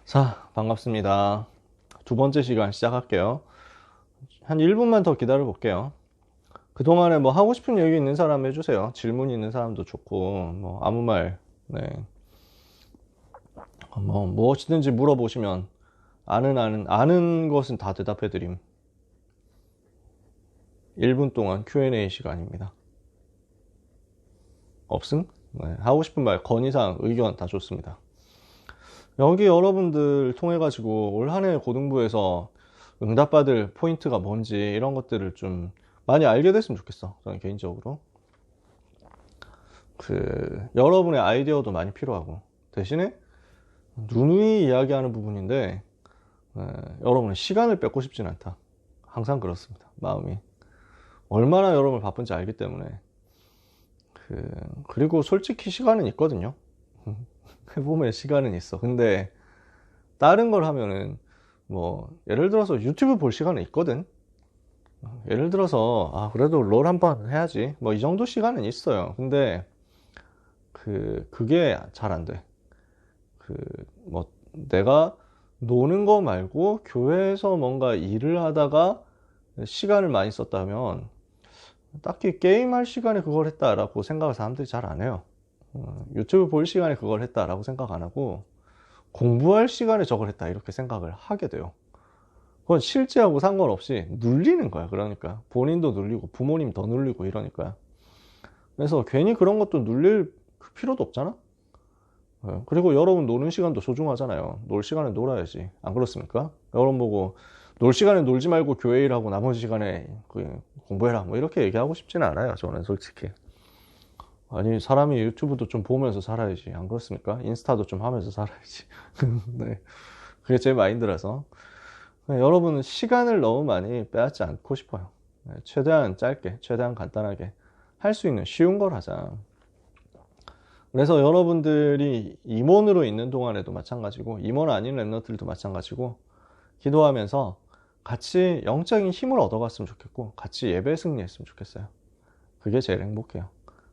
자, 반갑습니다. 두 번째 시간 시작할게요. 한 1분만 더 기다려 볼게요. 그동안에 뭐 하고 싶은 얘기 있는 사람 해주세요. 질문 있는 사람도 좋고, 뭐 아무 말, 네. 뭐 무엇이든지 물어보시면 아는 것은 다 대답해 드림. 1분 동안 Q&A 시간입니다. 없음? 네. 하고 싶은 말, 건의사항, 의견 다 좋습니다. 여기 여러분들 통해 가지고 올 한 해 고등부에서 응답받을 포인트가 뭔지 이런 것들을 좀 많이 알게 됐으면 좋겠어. 저는 개인적으로 여러분의 아이디어도 많이 필요하고, 대신에 누누이 이야기하는 부분인데, 여러분의 시간을 뺏고 싶진 않다. 항상 그렇습니다. 마음이 얼마나 여러분 바쁜지 알기 때문에. 그리고 솔직히 시간은 있거든요. 해보면 시간은 있어. 근데 다른 걸 하면은, 뭐 예를 들어서 유튜브 볼 시간은 있거든. 예를 들어서 그래도 롤 한번 해야지, 뭐 이 정도 시간은 있어요. 근데 그게 잘 안 돼. 뭐 내가 노는 거 말고 교회에서 뭔가 일을 하다가 시간을 많이 썼다면, 딱히 게임할 시간에 그걸 했다라고 생각을 사람들이 잘 안 해요. 유튜브 볼 시간에 그걸 했다라고 생각 안 하고, 공부할 시간에 저걸 했다 이렇게 생각을 하게 돼요. 그건 실제하고 상관없이 눌리는 거야. 그러니까 본인도 눌리고 부모님 더 눌리고 이러니까. 그래서 괜히 그런 것도 눌릴 필요도 없잖아. 그리고 여러분 노는 시간도 소중하잖아요. 놀 시간에 놀아야지. 안 그렇습니까? 여러분 보고 놀 시간에 놀지 말고 교회 일하고 나머지 시간에 공부해라 뭐 이렇게 얘기하고 싶지는 않아요. 저는 솔직히. 아니, 사람이 유튜브도 좀 보면서 살아야지. 안 그렇습니까? 인스타도 좀 하면서 살아야지. 네. 그게 제 마인드라서. 여러분은 시간을 너무 많이 빼앗지 않고 싶어요. 최대한 짧게, 최대한 간단하게 할 수 있는 쉬운 걸 하자. 그래서 여러분들이 임원으로 있는 동안에도 마찬가지고, 임원 아닌 랩너들도 마찬가지고, 기도하면서 같이 영적인 힘을 얻어갔으면 좋겠고, 같이 예배 승리했으면 좋겠어요. 그게 제일 행복해요.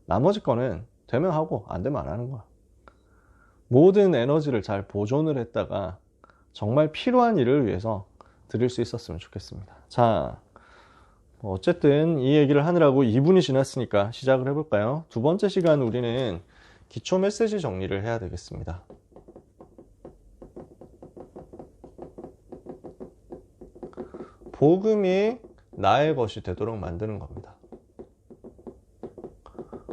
나머지 거는 되면 하고 안 되면 안 하는 거야. 모든 에너지를 잘 보존을 했다가 정말 필요한 일을 위해서 드릴 수 있었으면 좋겠습니다. 자, 어쨌든 이 얘기를 하느라고 2분이 지났으니까 시작을 해볼까요? 두 번째 시간 우리는 기초 메시지 정리를 해야 되겠습니다. 복음이 나의 것이 되도록 만드는 겁니다.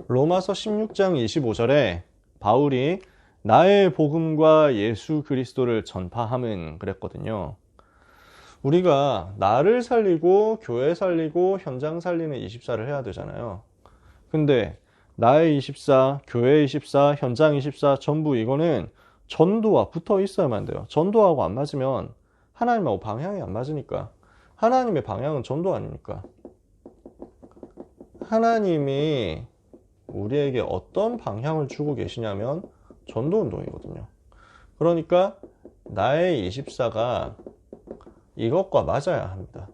로마서 16장 25절에 바울이 나의 복음과 예수 그리스도를 전파함은 그랬거든요. 우리가 나를 살리고 교회 살리고 현장 살리는 24를 해야 되잖아요. 근데 나의 24, 교회 24, 현장 24 전부 이거는 전도와 붙어 있어야만 돼요. 전도하고 안 맞으면 하나님하고 방향이 안 맞으니까. 하나님의 방향은 전도 아닙니까? 하나님이 우리에게 어떤 방향을 주고 계시냐면 전도 운동이거든요. 그러니까 나의 24가 이것과 맞아야 합니다.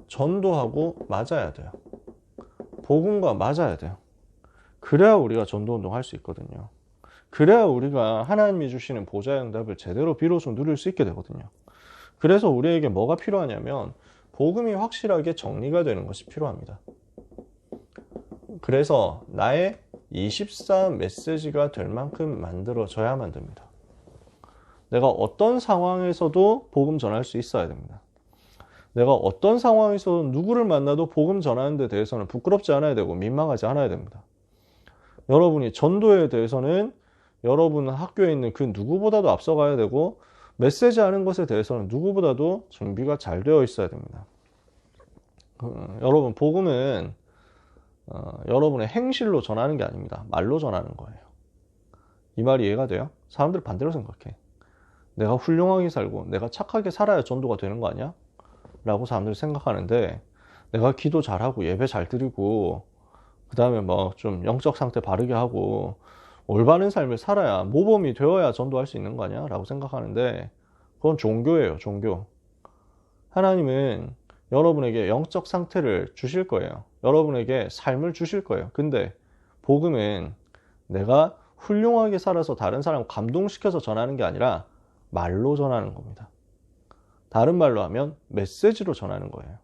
전도하고 맞아야 돼요. 복음과 맞아야 돼요. 그래야 우리가 전도 운동 할 수 있거든요. 그래야 우리가 하나님이 주시는 보좌의 응답을 제대로 비로소 누릴 수 있게 되거든요. 그래서 우리에게 뭐가 필요하냐면 복음이 확실하게 정리가 되는 것이 필요합니다. 그래서 나의 24 메시지가 될 만큼 만들어져야만 됩니다. 내가 어떤 상황에서도 복음 전할 수 있어야 됩니다. 내가 어떤 상황에서 누구를 만나도 복음 전하는 데 대해서는 부끄럽지 않아야 되고 민망하지 않아야 됩니다. 여러분이 전도에 대해서는 여러분 학교에 있는 그 누구보다도 앞서가야 되고, 메시지 하는 것에 대해서는 누구보다도 준비가 잘 되어 있어야 됩니다. 여러분, 복음은 여러분의 행실로 전하는 게 아닙니다. 말로 전하는 거예요. 이 말이 이해가 돼요? 사람들 반대로 생각해. 내가 훌륭하게 살고 내가 착하게 살아야 전도가 되는 거 아니야? 라고 사람들이 생각하는데, 내가 기도 잘하고 예배 잘 드리고 그 다음에 뭐 좀 영적 상태 바르게 하고 올바른 삶을 살아야, 모범이 되어야 전도할 수 있는 거 아니야? 라고 생각하는데, 그건 종교예요. 종교. 하나님은 여러분에게 영적 상태를 주실 거예요. 여러분에게 삶을 주실 거예요. 근데 복음은 내가 훌륭하게 살아서 다른 사람 감동시켜서 전하는 게 아니라 말로 전하는 겁니다. 다른 말로 하면 메시지로 전하는 거예요.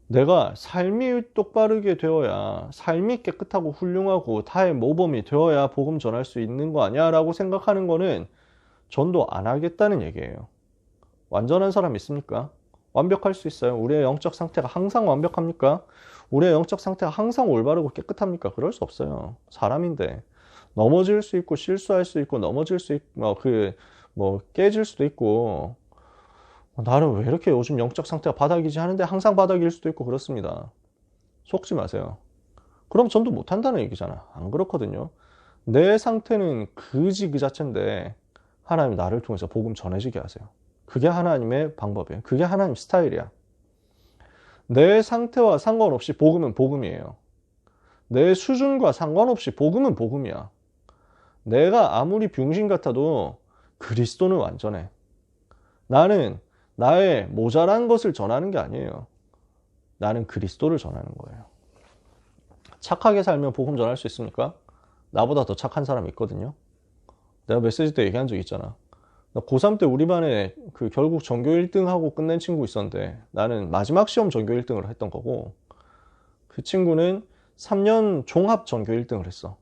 내가 삶이 똑바르게 되어야, 삶이 깨끗하고 훌륭하고 타의 모범이 되어야 복음 전할 수 있는 거 아니야? 라고 생각하는 거는 전도 안 하겠다는 얘기예요. 완전한 사람 있습니까? 완벽할 수 있어요? 우리의 영적 상태가 항상 완벽합니까? 우리의 영적 상태가 항상 올바르고 깨끗합니까? 그럴 수 없어요. 사람인데 넘어질 수 있고 실수할 수 있고 넘어질 수 있고 깨질 수도 있고, 나는 왜 이렇게 요즘 영적 상태가 바닥이지 하는데 항상 바닥일 수도 있고 그렇습니다. 속지 마세요. 그럼 전도 못한다는 얘기잖아. 안 그렇거든요. 내 상태는 그지 그 자체인데 하나님 나를 통해서 복음 전해지게 하세요. 그게 하나님의 방법이에요. 그게 하나님 스타일이야. 내 상태와 상관없이 복음은 복음이에요. 내 수준과 상관없이 복음은 복음이야. 내가 아무리 병신 같아도 그리스도는 완전해. 나는 나의 모자란 것을 전하는 게 아니에요. 나는 그리스도를 전하는 거예요. 착하게 살면 복음 전할 수 있습니까? 나보다 더 착한 사람이 있거든요. 내가 메시지 때 얘기한 적 있잖아. 나 고3 때 우리 반에 결국 전교 1등하고 끝낸 친구 있었는데 나는 마지막 시험 전교 1등을 했던 거고, 그 친구는 3년 종합 전교 1등을 했어.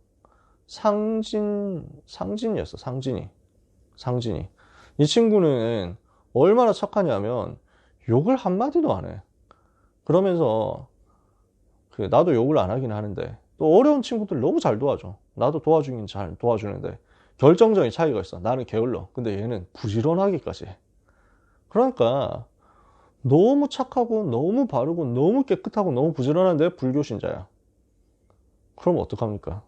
상진이었어. 상진이. 이 친구는 얼마나 착하냐면 욕을 한마디도 안 해. 그러면서 나도 욕을 안 하긴 하는데 또 어려운 친구들 너무 잘 도와줘. 나도 도와주긴 잘 도와주는데 결정적인 차이가 있어. 나는 게을러. 근데 얘는 부지런하기까지 해. 그러니까 너무 착하고 너무 바르고 너무 깨끗하고 너무 부지런한데 불교신자야. 그럼 어떡합니까?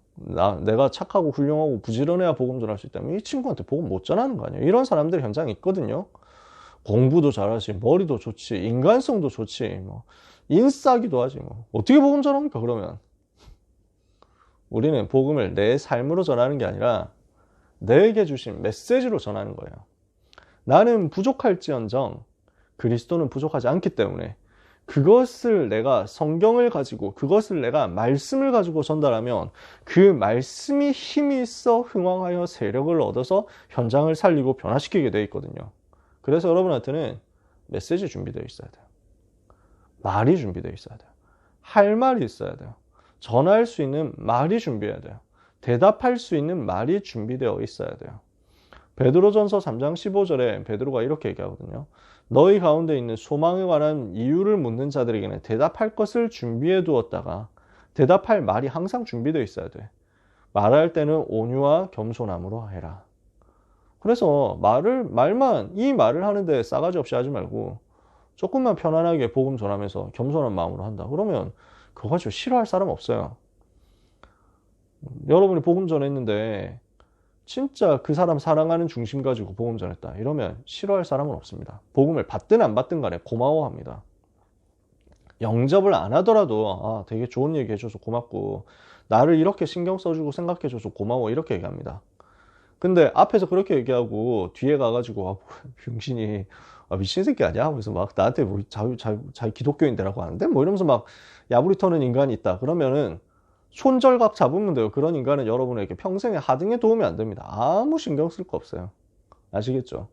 내가 착하고 훌륭하고 부지런해야 복음 전할 수 있다면 이 친구한테 복음 못 전하는 거 아니에요? 이런 사람들 현장에 있거든요. 공부도 잘하지, 머리도 좋지, 인간성도 좋지, 인싸기도 하지, 어떻게 복음 전합니까, 그러면? 우리는 복음을 내 삶으로 전하는 게 아니라 내게 주신 메시지로 전하는 거예요. 나는 부족할지언정 그리스도는 부족하지 않기 때문에 그것을 내가 성경을 가지고, 그것을 내가 말씀을 가지고 전달하면 그 말씀이 힘이 있어 흥왕하여 세력을 얻어서 현장을 살리고 변화시키게 되어 있거든요. 그래서 여러분한테는 메시지 준비되어 있어야 돼요. 말이 준비되어 있어야 돼요. 할 말이 있어야 돼요. 전할 수 있는 말이 준비해야 돼요. 대답할 수 있는 말이 준비되어 있어야 돼요. 베드로전서 3장 15절에 베드로가 이렇게 얘기하거든요. 너희 가운데 있는 소망에 관한 이유를 묻는 자들에게는 대답할 것을 준비해 두었다가, 대답할 말이 항상 준비되어 있어야 돼. 말할 때는 온유와 겸손함으로 해라. 그래서 이 말을 하는데 싸가지 없이 하지 말고 조금만 편안하게 복음 전하면서 겸손한 마음으로 한다. 그러면 그거 가지고 싫어할 사람 없어요. 여러분이 복음 전했는데 진짜 그 사람 사랑하는 중심 가지고 복음 전했다. 이러면 싫어할 사람은 없습니다. 복음을 받든 안 받든 간에 고마워합니다. 영접을 안 하더라도 되게 좋은 얘기 해줘서 고맙고 나를 이렇게 신경 써주고 생각해줘서 고마워 이렇게 얘기합니다. 근데 앞에서 그렇게 얘기하고 뒤에 가가지고 병신이 미친 새끼 아니야? 그래서 막 나한테 자기 기독교인데라고 하는데 이러면서 막 야부리 터는 인간이 있다. 그러면은 손절각 잡으면 돼요. 그런 인간은 여러분에게 평생의 하등에 도움이 안 됩니다. 아무 신경 쓸 거 없어요. 아시겠죠?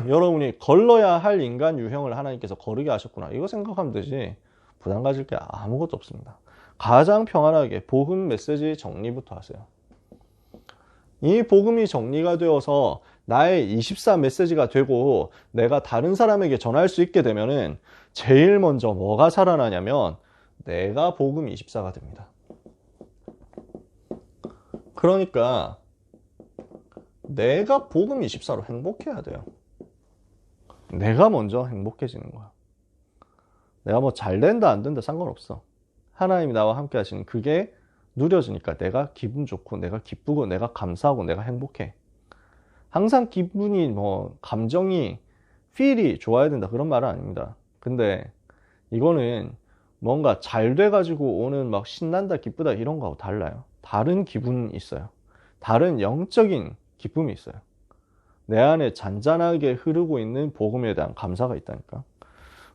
여러분이 걸러야 할 인간 유형을 하나님께서 거르게 하셨구나. 이거 생각하면 되지 부담 가질 게 아무것도 없습니다. 가장 평안하게 복음 메시지 정리부터 하세요. 이 복음이 정리가 되어서 나의 24 메시지가 되고 내가 다른 사람에게 전할 수 있게 되면은 제일 먼저 뭐가 살아나냐면 내가 복음 24가 됩니다. 그러니까 내가 복음 24로 행복해야 돼요. 내가 먼저 행복해지는 거야. 내가 잘 된다 안 된다 상관없어. 하나님이 나와 함께 하시는 그게 누려지니까 내가 기분 좋고 내가 기쁘고 내가 감사하고 내가 행복해. 항상 기분이 감정이 feel이 좋아야 된다 그런 말은 아닙니다. 근데 이거는 뭔가 잘 돼가지고 오는 신난다 기쁘다 이런 거하고 달라요. 다른 기분이 있어요. 다른 영적인 기쁨이 있어요. 내 안에 잔잔하게 흐르고 있는 복음에 대한 감사가 있다니까.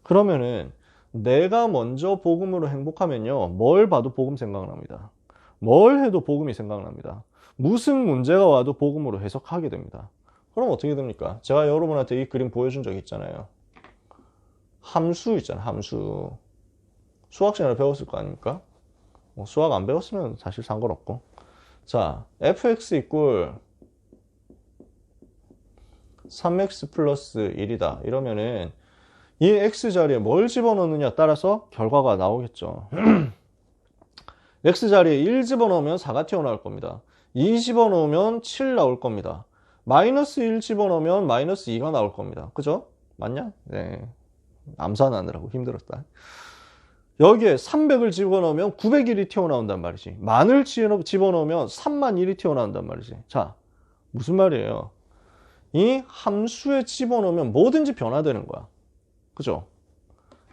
그러면은 내가 먼저 복음으로 행복하면요 뭘 봐도 복음 생각납니다. 뭘 해도 복음이 생각납니다. 무슨 문제가 와도 복음으로 해석하게 됩니다. 그럼 어떻게 됩니까? 제가 여러분한테 이 그림 보여준 적 있잖아요. 함수 있잖아요. 함수. 수학 시간에 배웠을 거 아닙니까? 뭐 수학 안 배웠으면 사실 상관없고. 자, fx 이꼴 3x 플러스 1이다. 이러면은 이 x 자리에 뭘 집어넣느냐 따라서 결과가 나오겠죠. x 자리에 1 집어넣으면 4가 튀어나올 겁니다. 2 집어넣으면 7 나올 겁니다. 마이너스 1 집어넣으면 마이너스 2가 나올 겁니다. 그죠? 맞냐? 네. 암산하느라고 힘들었다. 여기에 300을 집어넣으면 901이 튀어나온단 말이지. 만을 집어넣으면 3만 1이 튀어나온단 말이지. 자, 무슨 말이에요? 이 함수에 집어넣으면 뭐든지 변화되는 거야. 그죠?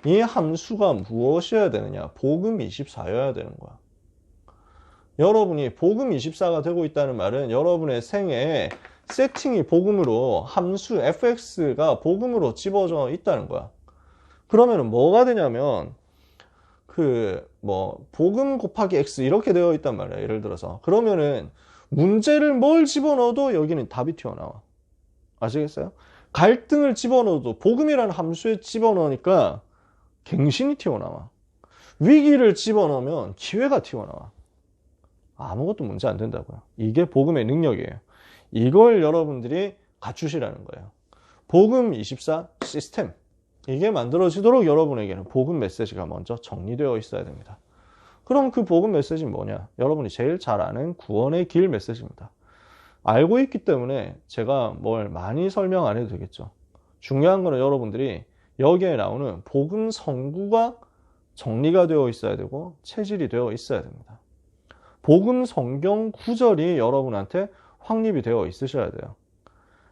이 함수가 무엇이어야 되느냐? 복음 24여야 되는 거야. 여러분이 복음 24가 되고 있다는 말은 여러분의 생애에 세팅이 복음으로, 함수 fx가 복음으로 집어져 있다는 거야. 그러면 뭐가 되냐면 복음 곱하기 x 이렇게 되어 있단 말이야. 예를 들어서 그러면은 문제를 뭘 집어넣어도 여기는 답이 튀어나와. 아시겠어요? 갈등을 집어넣어도 복음이라는 함수에 집어넣으니까 갱신이 튀어나와. 위기를 집어넣으면 기회가 튀어나와. 아무것도 문제 안 된다고요. 이게 복음의 능력이에요. 이걸 여러분들이 갖추시라는 거예요. 복음 24 시스템. 이게 만들어지도록 여러분에게는 복음 메시지가 먼저 정리되어 있어야 됩니다. 그럼 그 복음 메시지는 뭐냐? 여러분이 제일 잘 아는 구원의 길 메시지입니다. 알고 있기 때문에 제가 뭘 많이 설명 안 해도 되겠죠. 중요한 거는 여러분들이 여기에 나오는 복음 성구가 정리가 되어 있어야 되고 체질이 되어 있어야 됩니다. 복음 성경 구절이 여러분한테 확립이 되어 있으셔야 돼요.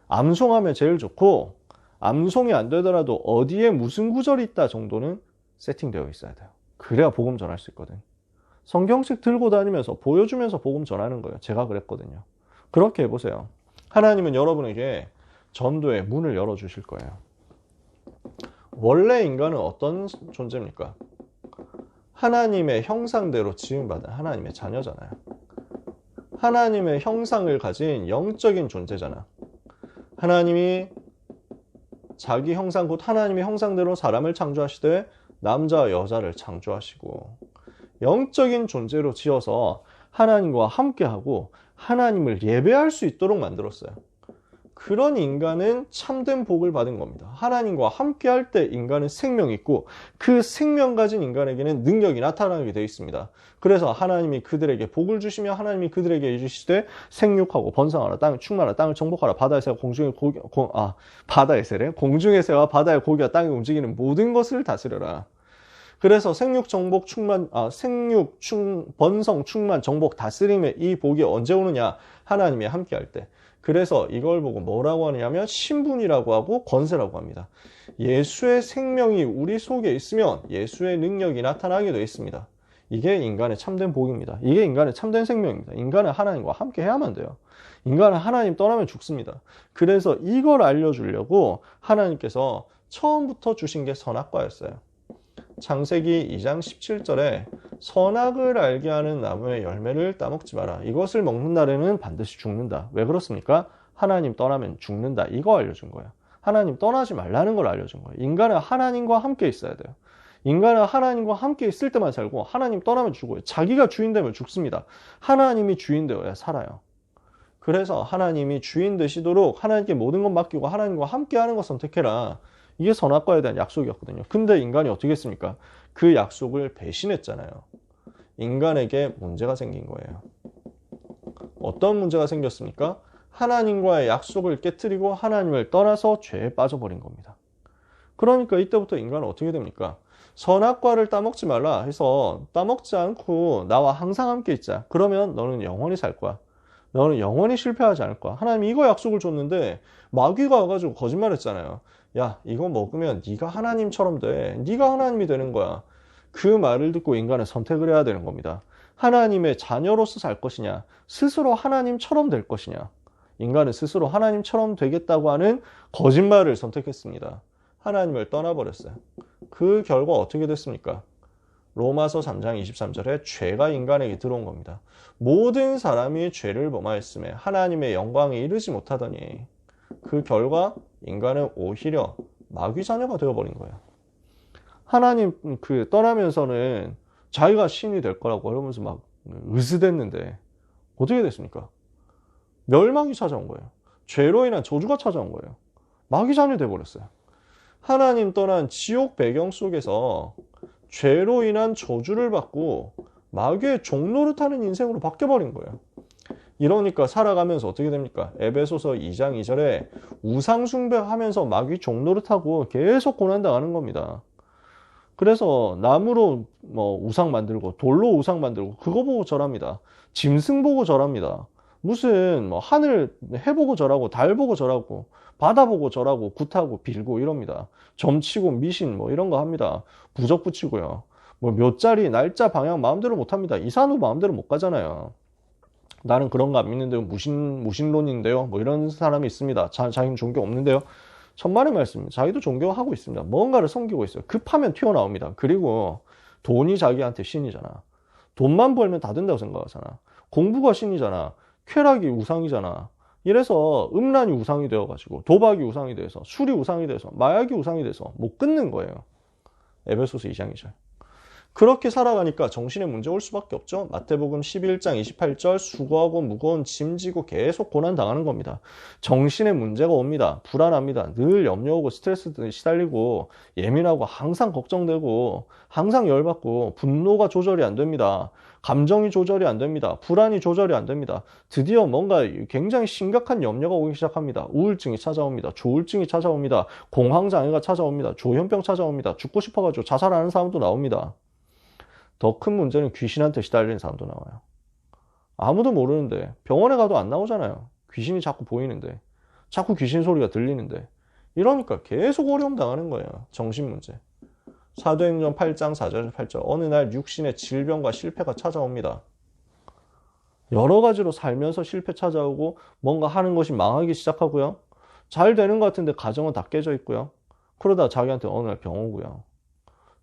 암송하면 제일 좋고 암송이 안 되더라도 어디에 무슨 구절이 있다 정도는 세팅되어 있어야 돼요. 그래야 복음 전할 수 있거든. 성경책 들고 다니면서 보여주면서 복음 전하는 거예요. 제가 그랬거든요. 그렇게 해보세요. 하나님은 여러분에게 전도의 문을 열어주실 거예요. 원래 인간은 어떤 존재입니까? 하나님의 형상대로 지음받은 하나님의 자녀잖아요. 하나님의 형상을 가진 영적인 존재잖아. 하나님이 자기 형상, 곧 하나님의 형상대로 사람을 창조하시되 남자와 여자를 창조하시고 영적인 존재로 지어서 하나님과 함께하고 하나님을 예배할 수 있도록 만들었어요. 그런 인간은 참된 복을 받은 겁니다. 하나님과 함께할 때 인간은 생명이 있고 그 생명 가진 인간에게는 능력이 나타나게 되어 있습니다. 그래서 하나님이 그들에게 복을 주시며 하나님이 그들에게 이르시되 생육하고 번성하라, 땅을 충만하라, 땅을 정복하라, 바다의 새와 공중의 새와 바다의 고기와 땅에 움직이는 모든 것을 다스려라. 그래서 번성, 충만, 정복, 다스림의 이 복이 언제 오느냐? 하나님이 함께할 때. 그래서 이걸 보고 뭐라고 하냐면 신분이라고 하고 권세라고 합니다. 예수의 생명이 우리 속에 있으면 예수의 능력이 나타나게 되어 있습니다. 이게 인간의 참된 복입니다. 이게 인간의 참된 생명입니다. 인간은 하나님과 함께 해야만 돼요. 인간은 하나님 떠나면 죽습니다. 그래서 이걸 알려주려고 하나님께서 처음부터 주신 게 선악과였어요. 창세기 2장 17절에 선악을 알게 하는 나무의 열매를 따먹지 마라. 이것을 먹는 날에는 반드시 죽는다. 왜 그렇습니까? 하나님 떠나면 죽는다. 이거 알려준 거예요. 하나님 떠나지 말라는 걸 알려준 거예요. 인간은 하나님과 함께 있어야 돼요. 인간은 하나님과 함께 있을 때만 살고 하나님 떠나면 죽어요. 자기가 주인 되면 죽습니다. 하나님이 주인 되어야 살아요. 그래서 하나님이 주인 되시도록 하나님께 모든 것 맡기고 하나님과 함께 하는 것 선택해라. 이게 선악과에 대한 약속이었거든요. 근데 인간이 어떻게 했습니까? 그 약속을 배신했잖아요. 인간에게 문제가 생긴 거예요. 어떤 문제가 생겼습니까? 하나님과의 약속을 깨트리고 하나님을 떠나서 죄에 빠져버린 겁니다. 그러니까 이때부터 인간은 어떻게 됩니까? 선악과를 따먹지 말라 해서 따먹지 않고 나와 항상 함께 있자. 그러면 너는 영원히 살 거야. 너는 영원히 실패하지 않을 거야. 하나님이 이거 약속을 줬는데 마귀가 와가지고 거짓말했잖아요. 야, 이거 먹으면 네가 하나님처럼 돼. 네가 하나님이 되는 거야. 그 말을 듣고 인간은 선택을 해야 되는 겁니다. 하나님의 자녀로서 살 것이냐, 스스로 하나님처럼 될 것이냐. 인간은 스스로 하나님처럼 되겠다고 하는 거짓말을 선택했습니다. 하나님을 떠나버렸어요. 그 결과 어떻게 됐습니까? 로마서 3장 23절에 죄가 인간에게 들어온 겁니다. 모든 사람이 죄를 범하였음에 하나님의 영광에 이르지 못하더니 그 결과 인간은 오히려 마귀 자녀가 되어버린 거예요. 하나님 떠나면서는 자기가 신이 될 거라고 이러면서 막 으스댔는데 어떻게 됐습니까? 멸망이 찾아온 거예요. 죄로 인한 저주가 찾아온 거예요. 마귀 자녀 돼버렸어요. 하나님 떠난 지옥 배경 속에서 죄로 인한 저주를 받고 마귀의 종노릇하는 인생으로 바뀌어버린 거예요. 이러니까 살아가면서 어떻게 됩니까? 에베소서 2장 2절에 우상 숭배하면서 마귀 종노릇하고 계속 고난당하는 겁니다. 그래서 나무로 우상 만들고 돌로 우상 만들고 그거 보고 절합니다. 짐승 보고 절합니다. 무슨 하늘 해보고 절하고 달 보고 절하고 바다 보고 절하고 굿하고 빌고 이럽니다. 점치고 미신 이런 거 합니다. 부적 붙이고요. 몇 자리 날짜 방향 마음대로 못 합니다. 이산후 마음대로 못 가잖아요. 나는 그런 거 안 믿는데요. 무신론인데요. 이런 사람이 있습니다. 자기는 종교 없는데요. 천만의 말씀. 자기도 종교하고 있습니다. 뭔가를 섬기고 있어요. 급하면 튀어나옵니다. 그리고 돈이 자기한테 신이잖아. 돈만 벌면 다 된다고 생각하잖아. 공부가 신이잖아. 쾌락이 우상이잖아. 이래서 음란이 우상이 되어가지고 도박이 우상이 돼서 술이 우상이 돼서 마약이 우상이 돼서 못 끊는 거예요. 에베소서 2장 2절. 그렇게 살아가니까 정신에 문제 올 수밖에 없죠. 마태복음 11장 28절 수고하고 무거운 짐 지고 계속 고난 당하는 겁니다. 정신에 문제가 옵니다. 불안합니다. 늘 염려하고 스트레스 시달리고 예민하고 항상 걱정되고 항상 열받고 분노가 조절이 안 됩니다. 감정이 조절이 안 됩니다. 불안이 조절이 안 됩니다. 드디어 뭔가 굉장히 심각한 염려가 오기 시작합니다. 우울증이 찾아옵니다. 조울증이 찾아옵니다. 공황장애가 찾아옵니다. 조현병 찾아옵니다. 죽고 싶어가지고 자살하는 사람도 나옵니다. 더 큰 문제는 귀신한테 시달리는 사람도 나와요. 아무도 모르는데 병원에 가도 안 나오잖아요. 귀신이 자꾸 보이는데 자꾸 귀신 소리가 들리는데 이러니까 계속 어려움 당하는 거예요. 정신 문제. 사도행전 8장 4절 8절 어느 날 육신의 질병과 실패가 찾아옵니다. 여러 가지로 살면서 실패 찾아오고 뭔가 하는 것이 망하기 시작하고요. 잘 되는 것 같은데 가정은 다 깨져 있고요. 그러다 자기한테 어느 날 병 오고요.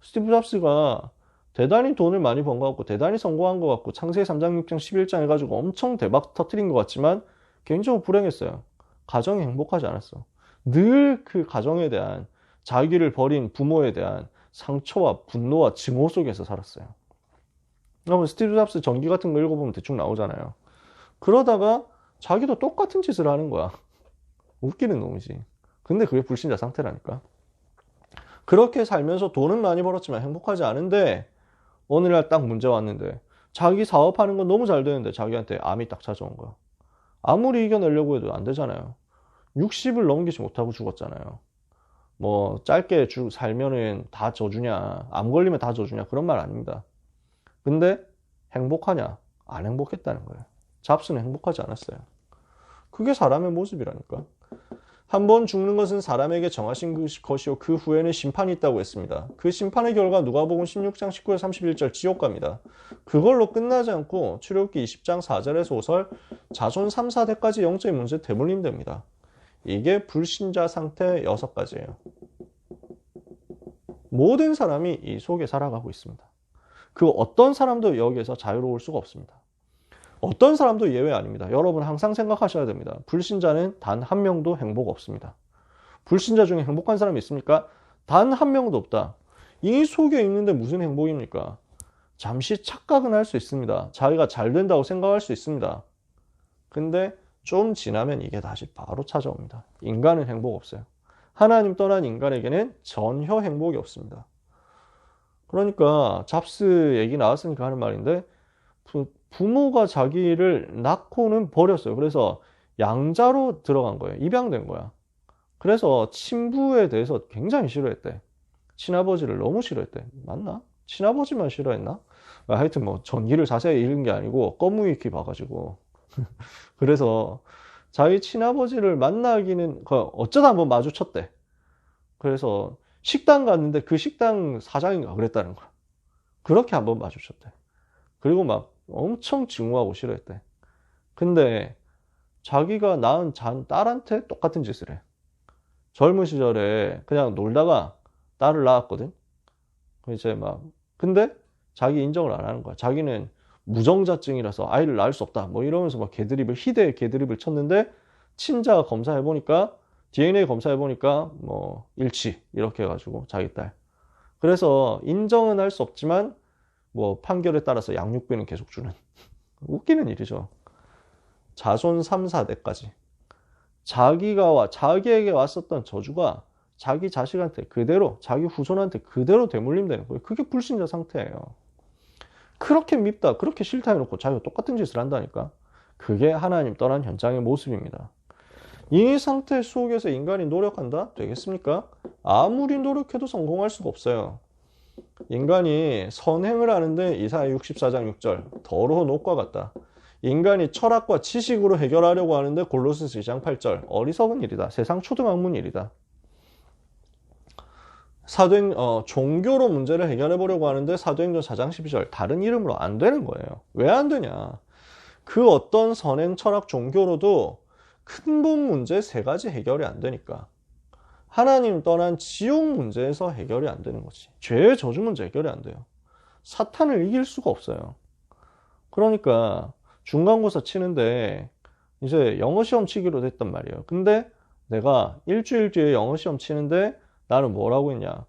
스티브 잡스가 대단히 돈을 많이 번 것 같고 대단히 성공한 것 같고 창세기 3장 6장 11장 해가지고 엄청 대박 터뜨린 것 같지만 개인적으로 불행했어요. 가정이 행복하지 않았어. 늘 그 가정에 대한 자기를 버린 부모에 대한 상처와 분노와 증오 속에서 살았어요. 여러분 스티브 잡스 전기 같은 거 읽어보면 대충 나오잖아요. 그러다가 자기도 똑같은 짓을 하는 거야. 웃기는 놈이지. 근데 그게 불신자 상태라니까. 그렇게 살면서 돈은 많이 벌었지만 행복하지 않은데 어느 날 딱 문제 왔는데 자기 사업하는 건 너무 잘 되는데 자기한테 암이 딱 찾아온 거야. 아무리 이겨내려고 해도 안 되잖아요. 60을 넘기지 못하고 죽었잖아요. 짧게 살면은 다 저주냐, 암 걸리면 다 저주냐 그런 말 아닙니다. 근데 행복하냐? 안 행복했다는 거예요. 잡스는 행복하지 않았어요. 그게 사람의 모습이라니까. 한 번 죽는 것은 사람에게 정하신 것이요 그 후에는 심판이 있다고 했습니다. 그 심판의 결과 누가복음 16장 19절 31절 지옥 갑니다. 그걸로 끝나지 않고 출애굽기 20장 4절에서 5절 자손 3, 4대까지 영적인 문제 대물림됩니다. 이게 불신자 상태 6가지예요. 모든 사람이 이 속에 살아가고 있습니다. 그 어떤 사람도 여기에서 자유로울 수가 없습니다. 어떤 사람도 예외 아닙니다. 여러분 항상 생각하셔야 됩니다. 불신자는 단 한 명도 행복 없습니다. 불신자 중에 행복한 사람이 있습니까? 단 한 명도 없다. 이 속에 있는데 무슨 행복입니까? 잠시 착각은 할 수 있습니다. 자기가 잘 된다고 생각할 수 있습니다. 근데 좀 지나면 이게 다시 바로 찾아옵니다. 인간은 행복 없어요. 하나님 떠난 인간에게는 전혀 행복이 없습니다. 그러니까 잡스 얘기 나왔으니까 하는 말인데 부모가 자기를 낳고는 버렸어요. 그래서 양자로 들어간 거예요. 입양된 거야. 그래서 친부에 대해서 굉장히 싫어했대. 친아버지를 너무 싫어했대. 맞나? 친아버지만 싫어했나? 하여튼 전기를 자세히 읽은 게 아니고 꺼무위키 봐가지고 그래서 자기 친아버지를 만나기는 어쩌다 한번 마주쳤대. 그래서 식당 갔는데 그 식당 사장인가 그랬다는 거야. 그렇게 한번 마주쳤대. 그리고 막 엄청 증오하고 싫어했대. 근데 자기가 낳은 딸한테 똑같은 짓을 해. 젊은 시절에 그냥 놀다가 딸을 낳았거든. 근데 자기 인정을 안 하는 거야. 자기는 무정자증이라서 아이를 낳을 수 없다. 이러면서 희대의 개드립을 쳤는데 친자 검사해보니까 DNA 검사해보니까 뭐 일치 이렇게 해가지고 자기 딸. 그래서 인정은 할 수 없지만 뭐 판결에 따라서 양육비는 계속 주는 웃기는 일이죠. 자손 3, 4대까지 자기에게 왔었던 저주가 자기 자식한테 그대로, 자기 후손한테 그대로 되물림되는 거예요. 그게 불신자 상태예요. 그렇게 밉다, 그렇게 싫다 해놓고 자기가 똑같은 짓을 한다니까. 그게 하나님 떠난 현장의 모습입니다. 이 상태 속에서 인간이 노력한다? 되겠습니까? 아무리 노력해도 성공할 수가 없어요. 인간이 선행을 하는데 이사야 64장 6절 더러워 녹과 같다. 인간이 철학과 지식으로 해결하려고 하는데 골로새서 2장 8절 어리석은 일이다. 세상 초등학문 일이다. 종교로 문제를 해결해 보려고 하는데 사도행전 4장 12절 다른 이름으로 안 되는 거예요. 왜 안 되냐? 그 어떤 선행, 철학, 종교로도 근본 문제 3가지 해결이 안 되니까. 하나님 떠난 지옥 문제에서 해결이 안 되는 거지. 죄의 저주 문제 해결이 안 돼요. 사탄을 이길 수가 없어요. 그러니까 중간고사 치는데 이제 영어 시험 치기로 됐단 말이에요. 근데 내가 일주일 뒤에 영어 시험 치는데 나는 뭐라고 했냐?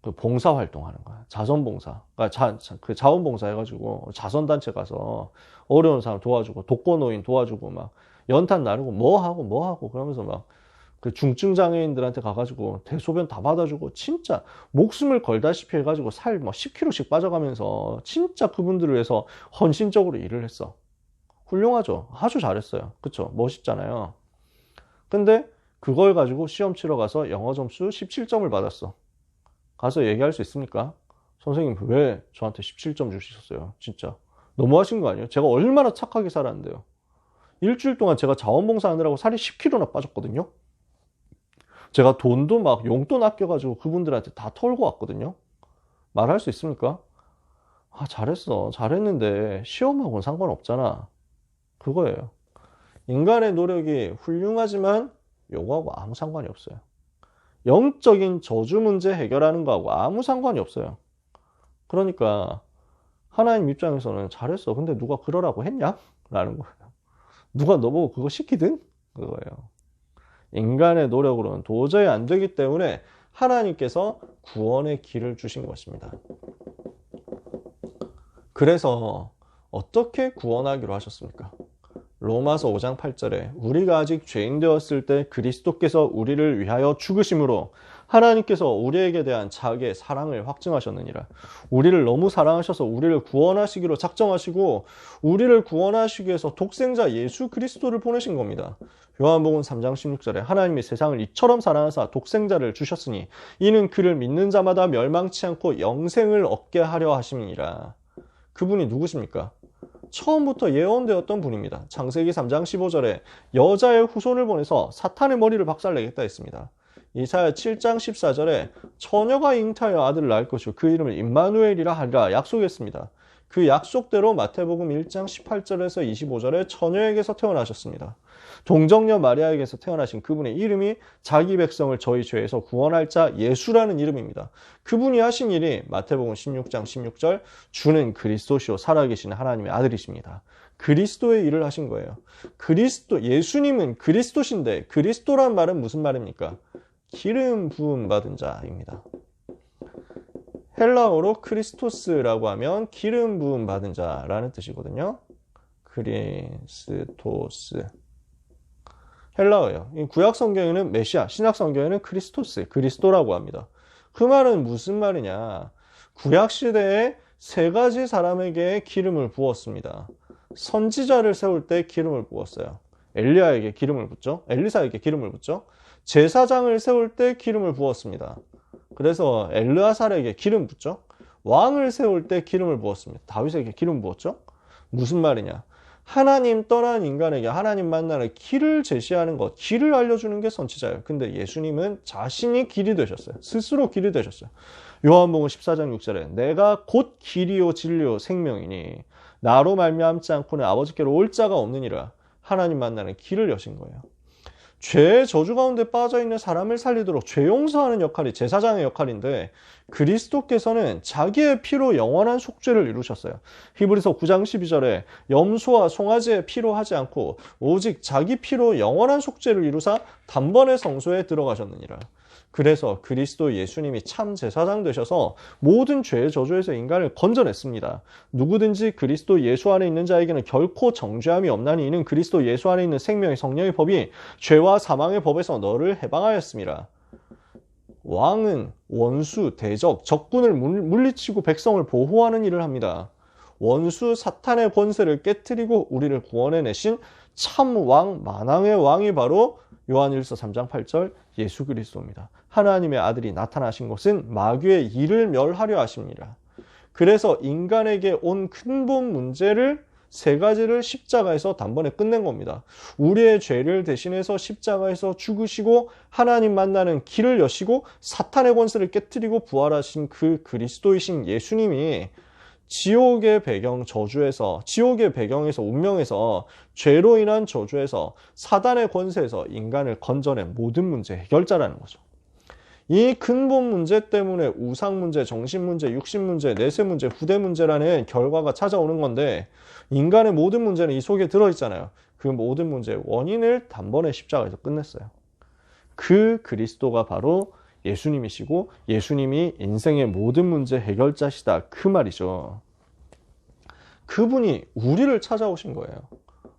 그 봉사 활동하는 거야. 자선봉사. 그러니까 그 자원봉사 해가지고 자선단체 가서 어려운 사람 도와주고 독거노인 도와주고 막 연탄 나르고 뭐 하고 그러면서 막 그 중증 장애인들한테 가가지고 대소변 다 받아주고 진짜 목숨을 걸다시피 해가지고 살 뭐 10kg씩 빠져가면서 진짜 그분들을 위해서 헌신적으로 일을 했어. 훌륭하죠. 아주 잘했어요. 그쵸? 멋있잖아요. 근데 그걸 가지고 시험 치러 가서 영어 점수 17점을 받았어. 가서 얘기할 수 있습니까? 선생님 왜 저한테 17점 주셨어요? 진짜 너무하신 거 아니에요? 제가 얼마나 착하게 살았는데요. 일주일 동안 제가 자원봉사 하느라고 살이 10kg나 빠졌거든요. 제가 돈도 막 용돈 아껴가지고 그분들한테 다 털고 왔거든요. 말할 수 있습니까? 아, 잘했어. 잘했는데 시험하고는 상관없잖아. 그거예요. 인간의 노력이 훌륭하지만 요거하고 아무 상관이 없어요. 영적인 저주 문제 해결하는 거하고 아무 상관이 없어요. 그러니까 하나님 입장에서는 잘했어. 근데 누가 그러라고 했냐? 라는 거예요. 누가 너보고 그거 시키든? 그거예요. 인간의 노력으로는 도저히 안 되기 때문에 하나님께서 구원의 길을 주신 것입니다. 그래서 어떻게 구원하기로 하셨습니까? 로마서 5장 8절에 우리가 아직 죄인 되었을 때 그리스도께서 우리를 위하여 죽으심으로 하나님께서 우리에게 대한 자기의 사랑을 확증하셨느니라. 우리를 너무 사랑하셔서 우리를 구원하시기로 작정하시고 우리를 구원하시기 위해서 독생자 예수 그리스도를 보내신 겁니다. 요한복음 3장 16절에 하나님이 세상을 이처럼 사랑하사 독생자를 주셨으니 이는 그를 믿는 자마다 멸망치 않고 영생을 얻게 하려 하심이니라. 그분이 누구십니까? 처음부터 예언되었던 분입니다. 창세기 3장 15절에 여자의 후손을 보내서 사탄의 머리를 박살내겠다 했습니다. 이사야 7장 14절에 처녀가 잉타하여 아들을 낳을 것이고 그 이름을 임마누엘이라 하리라 약속했습니다. 그 약속대로 마태복음 1장 18절에서 25절에 처녀에게서 태어나셨습니다. 동정녀 마리아에게서 태어나신 그분의 이름이 자기 백성을 저희 죄에서 구원할 자 예수라는 이름입니다. 그분이 하신 일이 마태복음 16장 16절 주는 그리스도시요 살아계신 하나님의 아들이십니다. 그리스도의 일을 하신 거예요. 예수님은 그리스도신데 그리스도란 말은 무슨 말입니까? 기름 부음 받은 자입니다. 헬라어로 크리스토스라고 하면 기름 부음 받은 자라는 뜻이거든요. 크리스토스. 헬라어예요. 구약 성경에는 메시아, 신약 성경에는 크리스토스, 그리스도라고 합니다. 그 말은 무슨 말이냐? 구약 시대에 3가지 사람에게 기름을 부었습니다. 선지자를 세울 때 기름을 부었어요. 엘리야에게 기름을 붓죠. 엘리사에게 기름을 붓죠. 제사장을 세울 때 기름을 부었습니다. 그래서 엘르아살에게 기름 붓죠. 왕을 세울 때 기름을 부었습니다. 다윗에게 기름 부었죠. 무슨 말이냐? 하나님 떠난 인간에게 하나님 만나는 길을 제시하는 것, 길을 알려주는 게 선지자예요. 근데 예수님은 자신이 길이 되셨어요. 스스로 길이 되셨어요. 요한복음 14장 6절에 내가 곧 길이요 진리요 생명이니 나로 말미암지 않고는 아버지께로 올 자가 없느니라. 하나님 만나는 길을 여신 거예요. 죄의 저주 가운데 빠져있는 사람을 살리도록 죄 용서하는 역할이 제사장의 역할인데 그리스도께서는 자기의 피로 영원한 속죄를 이루셨어요. 히브리서 9장 12절에 염소와 송아지의 피로 하지 않고 오직 자기 피로 영원한 속죄를 이루사 단번에 성소에 들어가셨느니라. 그래서 그리스도 예수님이 참 제사장 되셔서 모든 죄의 저주에서 인간을 건져냈습니다. 누구든지 그리스도 예수 안에 있는 자에게는 결코 정죄함이 없나니 이는 그리스도 예수 안에 있는 생명의 성령의 법이 죄와 사망의 법에서 너를 해방하였습니다. 왕은 원수, 대적, 적군을 물리치고 백성을 보호하는 일을 합니다. 원수 사탄의 권세를 깨뜨리고 우리를 구원해내신 참 왕, 만왕의 왕이 바로 요한일서 3장 8절 예수 그리스도입니다. 하나님의 아들이 나타나신 것은 마귀의 일을 멸하려 하십니다. 그래서 인간에게 온 근본 문제를 세 가지를 십자가에서 단번에 끝낸 겁니다. 우리의 죄를 대신해서 십자가에서 죽으시고 하나님 만나는 길을 여시고 사탄의 권세를 깨뜨리고 부활하신 그 그리스도이신 예수님이 지옥의 배경 저주에서, 지옥의 배경에서, 운명에서, 죄로 인한 저주에서, 사단의 권세에서 인간을 건져낸 모든 문제 해결자라는 거죠. 이 근본 문제 때문에 우상 문제, 정신 문제, 육신 문제, 내세 문제, 후대 문제라는 결과가 찾아오는 건데 인간의 모든 문제는 이 속에 들어있잖아요. 그 모든 문제의 원인을 단번에 십자가에서 끝냈어요. 그 그리스도가 바로 예수님이시고 예수님이 인생의 모든 문제 해결자시다. 그 말이죠. 그분이 우리를 찾아오신 거예요.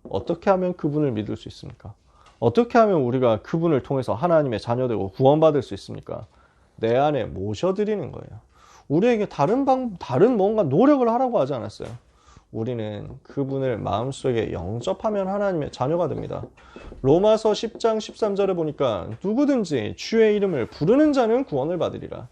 어떻게 하면 그분을 믿을 수 있습니까? 어떻게 하면 우리가 그분을 통해서 하나님의 자녀되고 구원받을 수 있습니까? 내 안에 모셔드리는 거예요. 우리에게 다른 뭔가 노력을 하라고 하지 않았어요. 우리는 그분을 마음속에 영접하면 하나님의 자녀가 됩니다. 로마서 10장 13절에 보니까 누구든지 주의 이름을 부르는 자는 구원을 받으리라.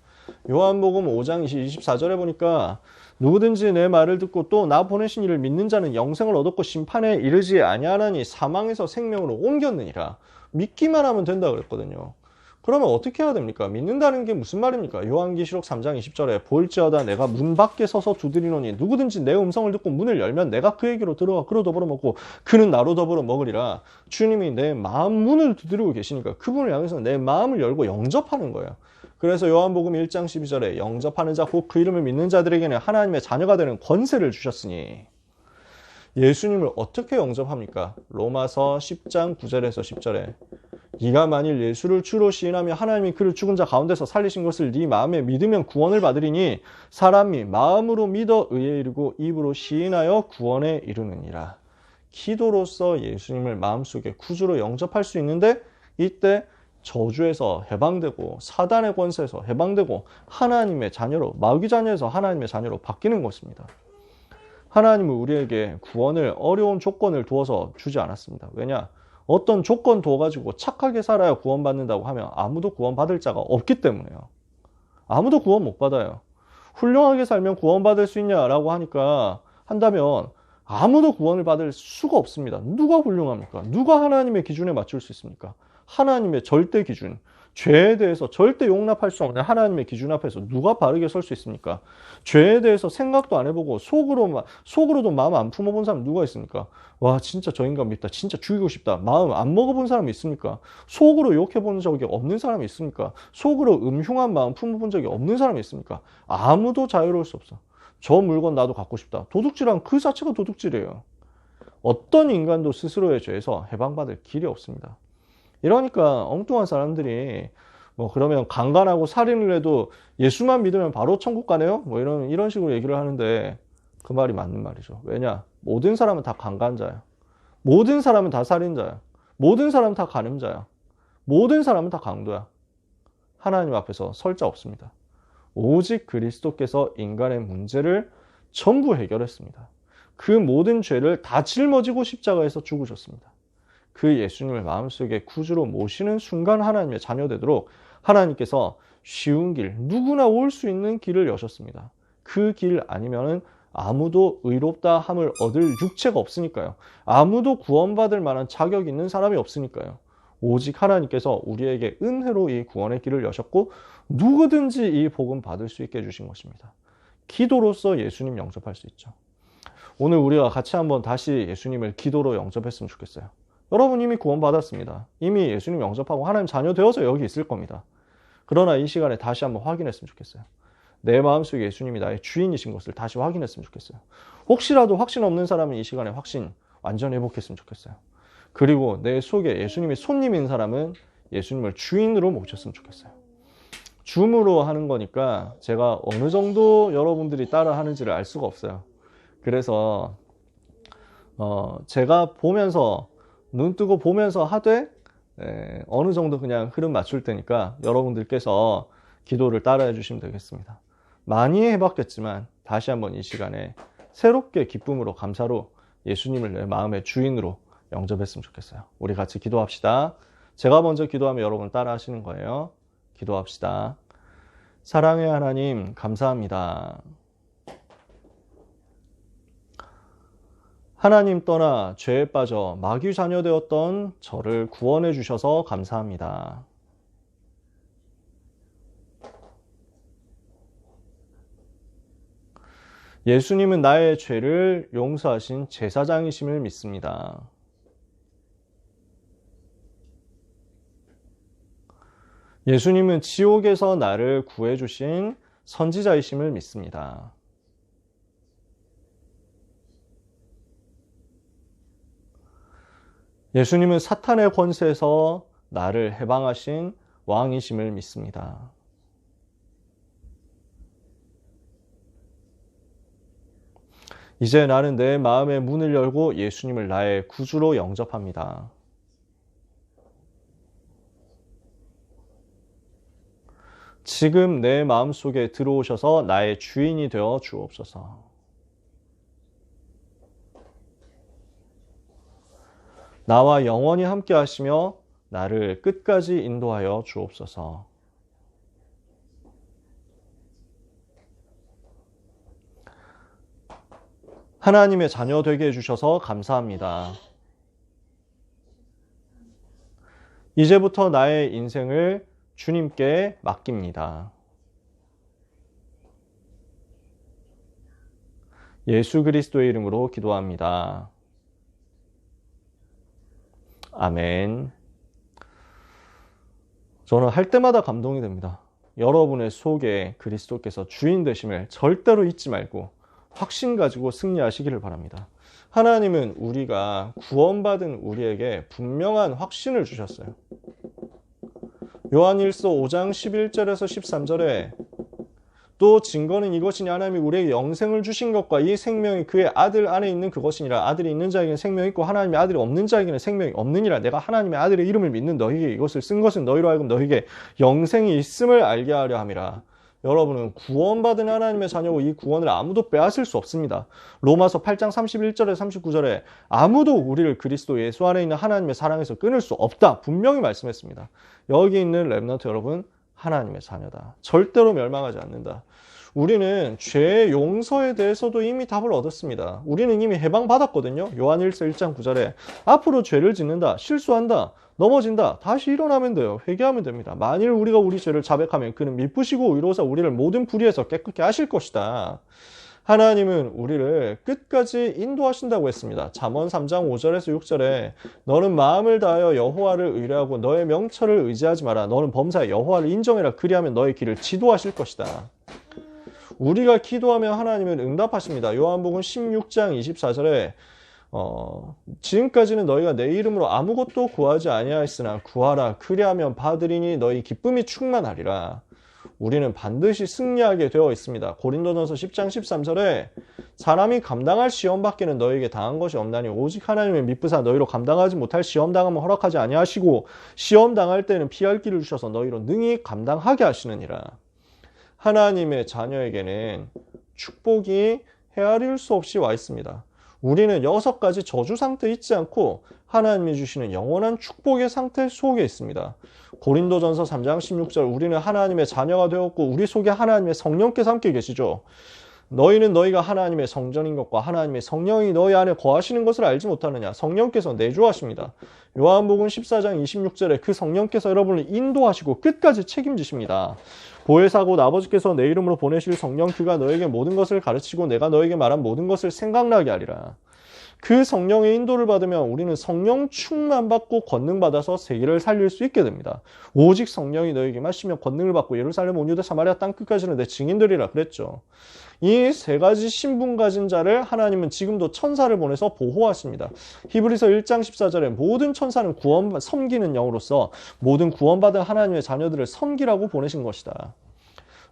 요한복음 5장 24절에 보니까 누구든지 내 말을 듣고 또 나 보내신 이를 믿는 자는 영생을 얻었고 심판에 이르지 아니하나니 사망에서 생명으로 옮겼느니라. 믿기만 하면 된다 그랬거든요. 그러면 어떻게 해야 됩니까? 믿는다는 게 무슨 말입니까? 요한계시록 3장 20절에 볼지어다 내가 문 밖에 서서 두드리노니 누구든지 내 음성을 듣고 문을 열면 내가 그에게로 들어가 그로 더불어 먹고 그는 나로 더불어 먹으리라. 주님이 내 마음 문을 두드리고 계시니까 그분을 향해서 내 마음을 열고 영접하는 거예요. 그래서 요한복음 1장 12절에 영접하는 자 곧 그 이름을 믿는 자들에게는 하나님의 자녀가 되는 권세를 주셨으니 예수님을 어떻게 영접합니까? 로마서 10장 9절에서 10절에 네가 만일 예수를 주로 시인하며 하나님이 그를 죽은 자 가운데서 살리신 것을 네 마음에 믿으면 구원을 받으리니 사람이 마음으로 믿어 의에 이르고 입으로 시인하여 구원에 이르느니라. 기도로서 예수님을 마음속에 구주로 영접할 수 있는데 이때 저주에서 해방되고 사단의 권세에서 해방되고 하나님의 자녀로 마귀 자녀에서 하나님의 자녀로 바뀌는 것입니다. 하나님은 우리에게 구원을 어려운 조건을 두어서 주지 않았습니다. 왜냐? 어떤 조건 두어가지고 착하게 살아야 구원받는다고 하면 아무도 구원받을 자가 없기 때문에요. 아무도 구원 못 받아요. 훌륭하게 살면 구원받을 수 있냐라고 한다면 아무도 구원을 받을 수가 없습니다. 누가 훌륭합니까? 누가 하나님의 기준에 맞출 수 있습니까? 하나님의 절대 기준, 죄에 대해서 절대 용납할 수 없는 하나님의 기준 앞에서 누가 바르게 설 수 있습니까? 죄에 대해서 생각도 안 해보고 속으로도 마음 안 품어본 사람 누가 있습니까? 와 진짜 저 인간 밉다, 진짜 죽이고 싶다, 마음 안 먹어본 사람이 있습니까? 속으로 욕해본 적이 없는 사람이 있습니까? 속으로 음흉한 마음 품어본 적이 없는 사람이 있습니까? 아무도 자유로울 수 없어. 저 물건 나도 갖고 싶다. 도둑질한 그 자체가 도둑질이에요. 어떤 인간도 스스로의 죄에서 해방받을 길이 없습니다. 이러니까 엉뚱한 사람들이 그러면 강간하고 살인을 해도 예수만 믿으면 바로 천국 가네요? 이런 식으로 얘기를 하는데 그 말이 맞는 말이죠. 왜냐? 모든 사람은 다 강간자야. 모든 사람은 다 살인자야. 모든 사람은 다 간음자야. 모든 사람은 다 강도야. 하나님 앞에서 설 자 없습니다. 오직 그리스도께서 인간의 문제를 전부 해결했습니다. 그 모든 죄를 다 짊어지고 십자가에서 죽으셨습니다. 그 예수님을 마음속에 구주로 모시는 순간 하나님의 자녀 되도록 하나님께서 쉬운 길, 누구나 올 수 있는 길을 여셨습니다. 그 길 아니면은 아무도 의롭다 함을 얻을 육체가 없으니까요. 아무도 구원받을 만한 자격 있는 사람이 없으니까요. 오직 하나님께서 우리에게 은혜로 이 구원의 길을 여셨고 누구든지 이 복음 받을 수 있게 해주신 것입니다. 기도로서 예수님 영접할 수 있죠. 오늘 우리가 같이 한번 다시 예수님을 기도로 영접했으면 좋겠어요. 여러분 이미 구원받았습니다. 이미 예수님 영접하고 하나님 자녀 되어서 여기 있을 겁니다. 그러나 이 시간에 다시 한번 확인했으면 좋겠어요. 내 마음속에 예수님이 나의 주인이신 것을 다시 확인했으면 좋겠어요. 혹시라도 확신 없는 사람은 이 시간에 확신 완전 회복했으면 좋겠어요. 그리고 내 속에 예수님이 손님인 사람은 예수님을 주인으로 모셨으면 좋겠어요. 줌으로 하는 거니까 제가 어느 정도 여러분들이 따라 하는지를 알 수가 없어요. 그래서 제가 보면서 눈 뜨고 보면서 하되 어느 정도 그냥 흐름 맞출 테니까 여러분들께서 기도를 따라해 주시면 되겠습니다. 많이 해봤겠지만 다시 한번 이 시간에 새롭게 기쁨으로 감사로 예수님을 내 마음의 주인으로 영접했으면 좋겠어요. 우리 같이 기도합시다. 제가 먼저 기도하면 여러분 따라 하시는 거예요. 기도합시다. 사랑의 하나님, 감사합니다. 하나님 떠나 죄에 빠져 마귀 자녀 되었던 저를 구원해 주셔서 감사합니다. 예수님은 나의 죄를 용서하신 제사장이심을 믿습니다. 예수님은 지옥에서 나를 구해주신 선지자이심을 믿습니다. 예수님은 사탄의 권세에서 나를 해방하신 왕이심을 믿습니다. 이제 나는 내 마음의 문을 열고 예수님을 나의 구주로 영접합니다. 지금 내 마음속에 들어오셔서 나의 주인이 되어 주옵소서. 나와 영원히 함께 하시며 나를 끝까지 인도하여 주옵소서. 하나님의 자녀 되게 해주셔서 감사합니다. 이제부터 나의 인생을 주님께 맡깁니다. 예수 그리스도의 이름으로 기도합니다. 아멘. 저는 할 때마다 감동이 됩니다. 여러분의 속에 그리스도께서 주인 되심을 절대로 잊지 말고 확신 가지고 승리하시기를 바랍니다. 하나님은 우리가 구원받은 우리에게 분명한 확신을 주셨어요. 요한일서 5장 11절에서 13절에 또 증거는 이것이니 하나님이 우리에게 영생을 주신 것과 이 생명이 그의 아들 안에 있는 그것이니라. 아들이 있는 자에게는 생명이 있고 하나님의 아들이 없는 자에게는 생명이 없느니라. 내가 하나님의 아들의 이름을 믿는 너희에게 이것을 쓴 것은 너희로 하여금 너희에게 영생이 있음을 알게 하려 함이라. 여러분은 구원받은 하나님의 자녀고 이 구원을 아무도 빼앗을 수 없습니다. 로마서 8장 31절에 39절에 아무도 우리를 그리스도 예수 안에 있는 하나님의 사랑에서 끊을 수 없다. 분명히 말씀했습니다. 여기 있는 렘넌트 여러분, 하나님의 자녀다. 절대로 멸망하지 않는다. 우리는 죄의 용서에 대해서도 이미 답을 얻었습니다. 우리는 이미 해방받았거든요. 요한일서 1장 9절에 앞으로 죄를 짓는다, 실수한다, 넘어진다, 다시 일어나면 돼요. 회개하면 됩니다. 만일 우리가 우리 죄를 자백하면 그는 미쁘시고 의로우사 우리를 모든 불의에서 깨끗게 하실 것이다. 하나님은 우리를 끝까지 인도하신다고 했습니다. 잠언 3장 5절에서 6절에 너는 마음을 다하여 여호와를 의뢰하고 너의 명철을 의지하지 마라. 너는 범사에 여호와를 인정해라. 그리하면 너의 길을 지도하실 것이다. 우리가 기도하면 하나님은 응답하십니다. 요한복음 16장 24절에 지금까지는 너희가 내 이름으로 아무것도 구하지 아니하였으나 구하라. 그리하면 받으리니 너희 기쁨이 충만하리라. 우리는 반드시 승리하게 되어 있습니다. 고린도전서 10장 13절에 사람이 감당할 시험 밖에는 너희에게 당한 것이 없나니 오직 하나님의 미쁘사 너희로 감당하지 못할 시험 당함을 허락하지 아니하시고 시험 당할 때는 피할 길을 주셔서 너희로 능히 감당하게 하시느니라. 하나님의 자녀에게는 축복이 헤아릴 수 없이 와 있습니다. 우리는 6가지 저주 상태에 있지 않고 하나님이 주시는 영원한 축복의 상태 속에 있습니다. 고린도전서 3장 16절 우리는 하나님의 자녀가 되었고 우리 속에 하나님의 성령께서 함께 계시죠. 너희는 너희가 하나님의 성전인 것과 하나님의 성령이 너희 안에 거하시는 것을 알지 못하느냐. 성령께서 내주하십니다. 요한복음 14장 26절에 그 성령께서 여러분을 인도하시고 끝까지 책임지십니다. 보혜사 곧 아버지께서 내 이름으로 보내실 성령 그가 너에게 모든 것을 가르치고 내가 너에게 말한 모든 것을 생각나게 하리라. 그 성령의 인도를 받으면 우리는 성령 충만 받고 권능 받아서 세계를 살릴 수 있게 됩니다. 오직 성령이 너에게 마시며 권능을 받고 예루살렘 온 유대 사마리아 땅 끝까지는 내 증인들이라 그랬죠. 이 세 가지 신분 가진 자를 하나님은 지금도 천사를 보내서 보호하십니다. 히브리서 1장 14절에 모든 천사는 섬기는 영으로서 모든 구원받은 하나님의 자녀들을 섬기라고 보내신 것이다.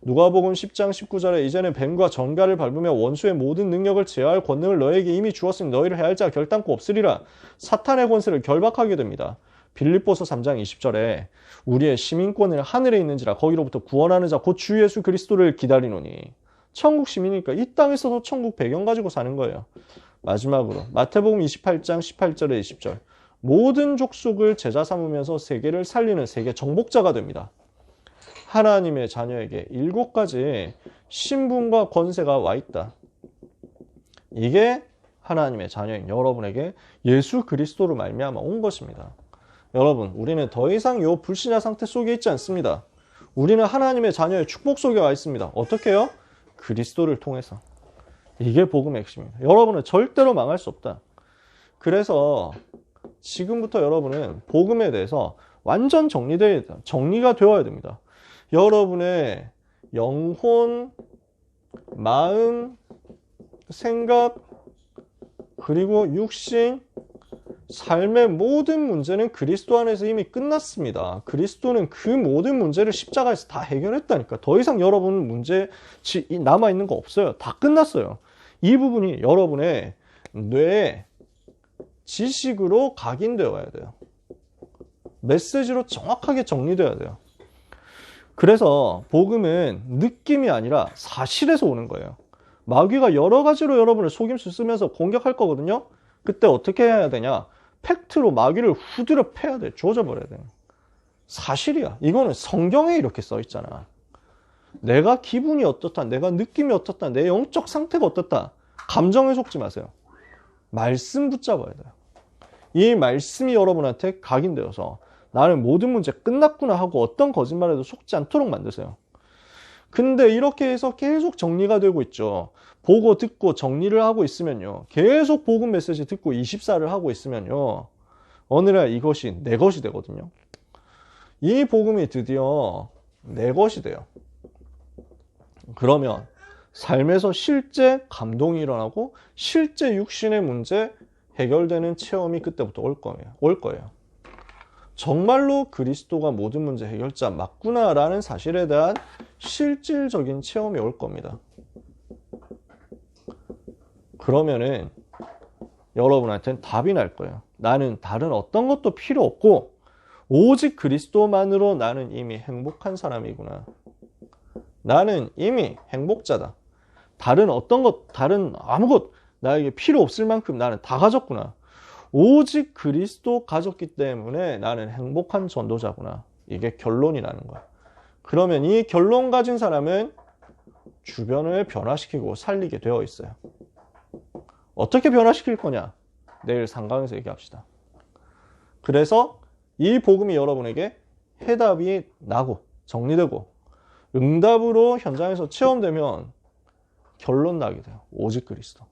누가복음 10장 19절에 이제는 뱀과 전갈을 밟으며 원수의 모든 능력을 제어할 권능을 너에게 이미 주었으니 너희를 해할 자가 결단코 없으리라. 사탄의 권세를 결박하게 됩니다. 빌립보서 3장 20절에 우리의 시민권은 하늘에 있는지라 거기로부터 구원하는 자 곧 주 예수 그리스도를 기다리노니. 천국 시민이니까 이 땅에서도 천국 배경 가지고 사는 거예요. 마지막으로 마태복음 28장 18절에 20절 모든 족속을 제자 삼으면서 세계를 살리는 세계 정복자가 됩니다. 하나님의 자녀에게 7가지 신분과 권세가 와 있다. 이게 하나님의 자녀인 여러분에게 예수 그리스도로 말미암아 온 것입니다. 여러분, 우리는 더 이상 이 불신자 상태 속에 있지 않습니다. 우리는 하나님의 자녀의 축복 속에 와 있습니다. 어떻게 해요? 그리스도를 통해서. 이게 복음의 핵심입니다. 여러분은 절대로 망할 수 없다. 그래서 지금부터 여러분은 복음에 대해서 완전 정리가 되어야 됩니다. 여러분의 영혼, 마음, 생각, 그리고 육신, 삶의 모든 문제는 그리스도 안에서 이미 끝났습니다. 그리스도는 그 모든 문제를 십자가에서 다 해결했다니까. 더 이상 여러분 문제 남아있는 거 없어요. 다 끝났어요. 이 부분이 여러분의 뇌에 지식으로 각인되어야 돼요. 메시지로 정확하게 정리되어야 돼요. 그래서 복음은 느낌이 아니라 사실에서 오는 거예요. 마귀가 여러 가지로 여러분을 속임수 쓰면서 공격할 거거든요. 그때 어떻게 해야 되냐? 팩트로 마귀를 후드려 패야 돼. 조져버려야 돼. 사실이야. 이거는 성경에 이렇게 써 있잖아. 내가 기분이 어떻다, 내가 느낌이 어떻다, 내 영적 상태가 어떻다. 감정에 속지 마세요. 말씀 붙잡아야 돼요. 이 말씀이 여러분한테 각인되어서 나는 모든 문제 끝났구나 하고 어떤 거짓말에도 속지 않도록 만드세요. 근데 이렇게 해서 계속 정리가 되고 있죠. 보고 듣고 정리를 하고 있으면요. 계속 복음 메시지 듣고 24를 하고 있으면요. 어느 날 이것이 내 것이 되거든요. 이 복음이 드디어 내 것이 돼요. 그러면 삶에서 실제 감동이 일어나고 실제 육신의 문제 해결되는 체험이 그때부터 올 거예요. 정말로 그리스도가 모든 문제 해결자 맞구나라는 사실에 대한 실질적인 체험이 올 겁니다. 그러면은 여러분한테는 답이 날 거예요. 나는 다른 어떤 것도 필요 없고 오직 그리스도만으로 나는 이미 행복한 사람이구나. 나는 이미 행복자다. 다른 어떤 것, 다른 아무것 나에게 필요 없을 만큼 나는 다 가졌구나. 오직 그리스도 가졌기 때문에 나는 행복한 전도자구나. 이게 결론이 나는 거야. 그러면 이 결론 가진 사람은 주변을 변화시키고 살리게 되어 있어요. 어떻게 변화시킬 거냐? 내일 상강에서 얘기합시다. 그래서 이 복음이 여러분에게 해답이 나고 정리되고 응답으로 현장에서 체험되면 결론 나게 돼요. 오직 그리스도.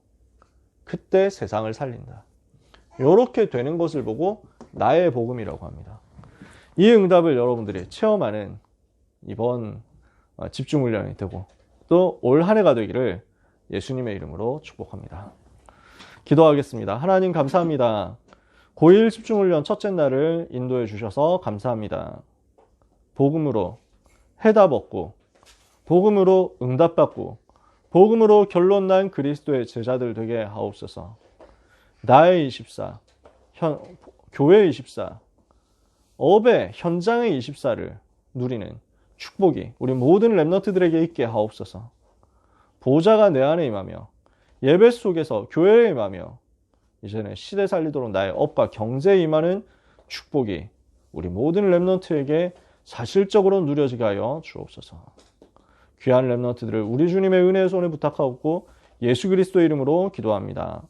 그때 세상을 살린다. 이렇게 되는 것을 보고 나의 복음이라고 합니다. 이 응답을 여러분들이 체험하는 이번 집중훈련이 되고 또 올 한 해가 되기를 예수님의 이름으로 축복합니다. 기도하겠습니다. 하나님 감사합니다. 고1 집중훈련 첫째 날을 인도해 주셔서 감사합니다. 복음으로 해답 얻고 복음으로 응답받고 복음으로 결론 난 그리스도의 제자들 되게 하옵소서. 나의 24, 교회 24, 업의 현장의 24를 누리는 축복이 우리 모든 렘넌트들에게 있게 하옵소서. 보좌가 내 안에 임하며 예배 속에서 교회에 임하며 이제는 시대 살리도록 나의 업과 경제에 임하는 축복이 우리 모든 렘넌트에게 사실적으로 누려지게 하여 주옵소서. 귀한 렘넌트들을 우리 주님의 은혜의 손에 부탁하고 예수 그리스도의 이름으로 기도합니다.